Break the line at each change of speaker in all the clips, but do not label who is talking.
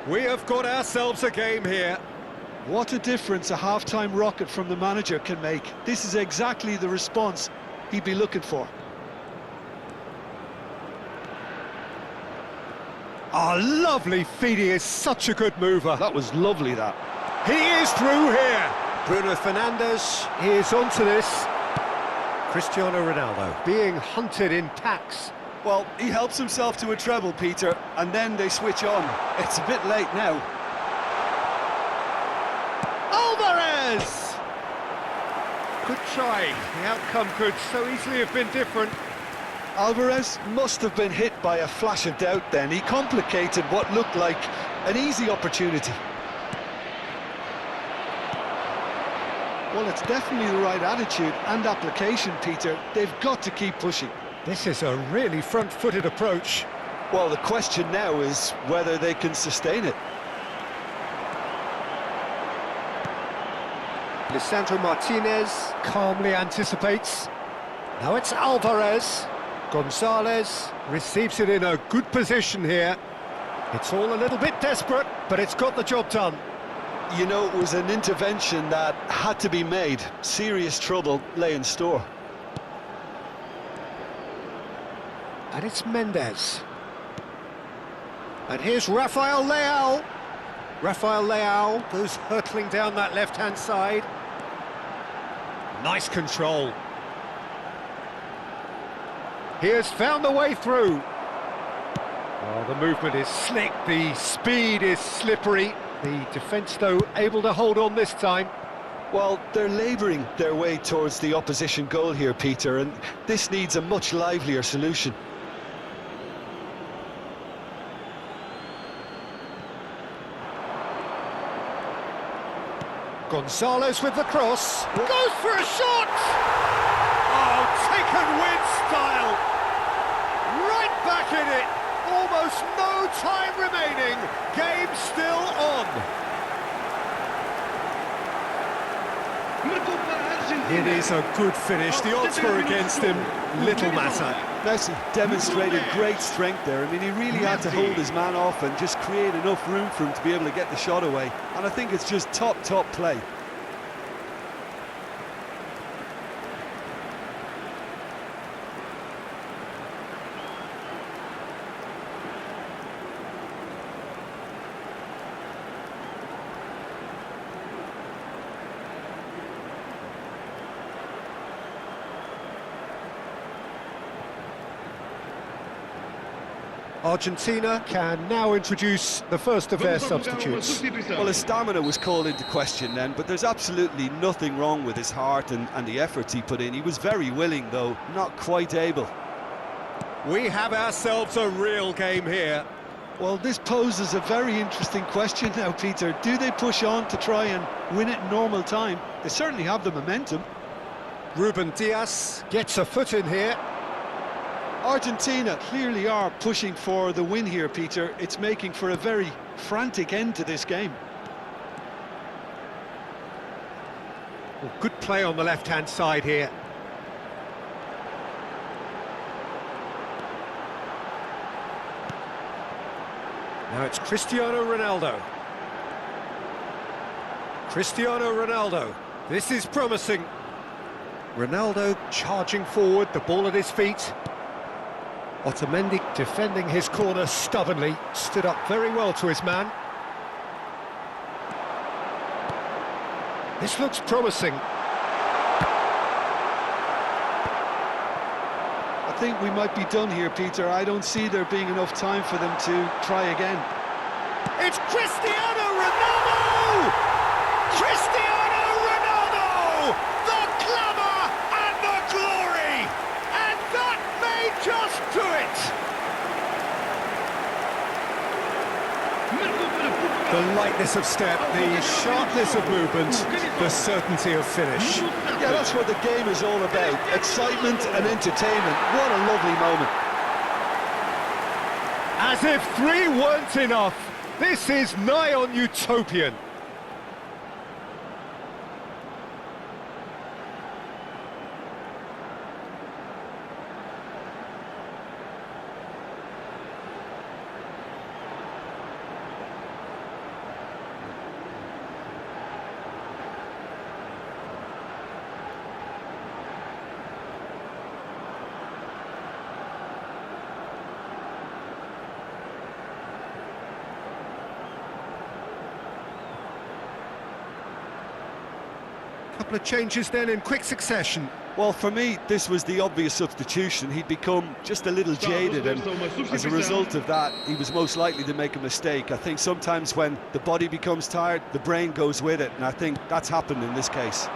We have got ourselves a game here.
What a difference a half-time rocket from the manager can make. This is exactly the response he'd be looking for.
Oh, lovely feed. He is such a good mover.
That was lovely, that.
He is through here. Bruno Fernandes is onto this. Cristiano Ronaldo being hunted in packs.
Well, he helps himself to a treble, Peter, and then they switch on. It's a bit late now.
Alvarez! Good try. The outcome could so easily have been different.
Alvarez must have been hit by a flash of doubt then. He complicated what looked like an easy opportunity. Well, it's definitely the right attitude and application, Peter. They've got to keep pushing.
This is a really front-footed approach.
Well, the question now is whether they can sustain it.
Lisandro Martinez calmly anticipates. Now it's Alvarez. Gonzalez receives it in a good position here. It's all a little bit desperate, but it's got the job done.
You know, it was an intervention that had to be made. Serious trouble lay in store.
And it's Mendes. And here's Rafael Leao. Rafael Leao goes hurtling down that left-hand side. Nice control. He has found the way through. Oh, the movement is slick, the speed is slippery. The defence, though, able to hold on this time.
Well, they're labouring their way towards the opposition goal here, Peter, and this needs a much livelier solution.
Gonzalez with the cross. Goes for a shot! Oh, taken with style! Right back in it! Almost no time remaining. Game still on. It is a good finish. The odds were against him. Little matter.
Messi demonstrated great strength there. I mean, he really had to hold his man off and just create enough room for him to be able to get the shot away. And I think it's just top play.
Argentina can now introduce the first of their substitutes.
Well, his stamina was called into question then, but there's absolutely nothing wrong with his heart and the efforts he put in. He was very willing, though, not quite able.
We have ourselves a real game here.
Well, this poses a very interesting question now, Peter. Do they push on to try and win it in normal time? They certainly have the momentum.
Ruben Dias gets a foot in here.
Argentina clearly are pushing for the win here, Peter. It's making for a very frantic end to this game.
Well, good play on the left-hand side here. Now it's Cristiano Ronaldo. Cristiano Ronaldo. This is promising. Ronaldo charging forward, the ball at his feet. Otamendi defending his corner stubbornly, stood up very well to his man. This looks promising.
I think we might be done here, Peter. I don't see there being enough time for them to try again.
It's Cristiano Ronaldo! Cristiano Ronaldo! The glamour and the glory! And that may just do it! The lightness of step, the sharpness of movement, the certainty of finish.
Yeah, that's what the game is all about. Excitement and entertainment. What a lovely moment.
As if 3 weren't enough, this is nigh on utopian. couple of changes then in quick succession.
Well, for me, this was the obvious substitution. He'd become just a little jaded, and as a result of that, he was most likely to make a mistake. I think sometimes when the body becomes tired, the brain goes with it, and I think that's happened in this case.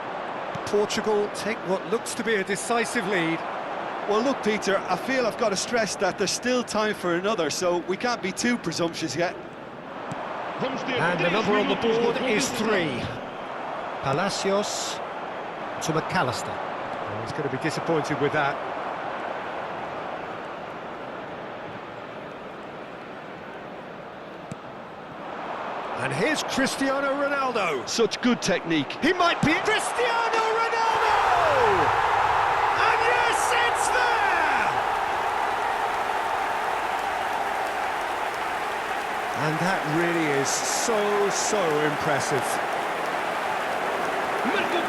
Portugal take what looks to be a decisive lead.
Well, look, Peter, I feel I've got to stress that there's still time for another, so we can't be too presumptuous yet.
And the number on the board is 3. Palacios to McAllister. Oh, he's going to be disappointed with that. And here's Cristiano Ronaldo.
Such good technique.
He might be Cristiano Ronaldo! And yes, it's there! And that really is so impressive.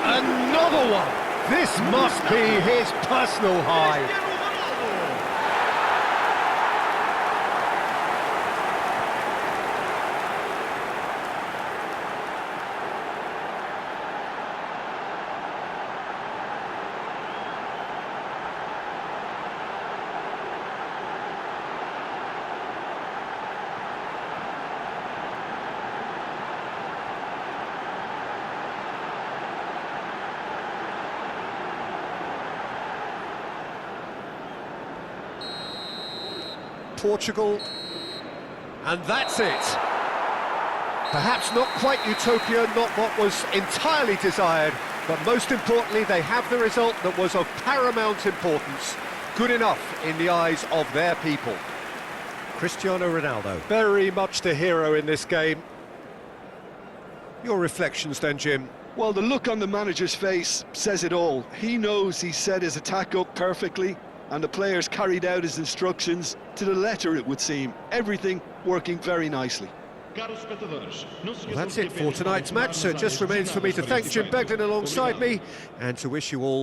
Another one! This must be his personal high. Portugal, and that's it. Perhaps not quite utopia, not what was entirely desired, but most importantly they have the result that was of paramount importance. Good enough in the eyes of their people. Cristiano Ronaldo, very much the hero in this game. Your reflections then, Jim?
Well, the look on the manager's face says it all. He knows he set his attack up perfectly, and the players carried out his instructions to the letter, it would seem. Everything working very nicely.
Well, that's it for tonight's match, so it just remains for me to thank Jim Beglin alongside me and to wish you all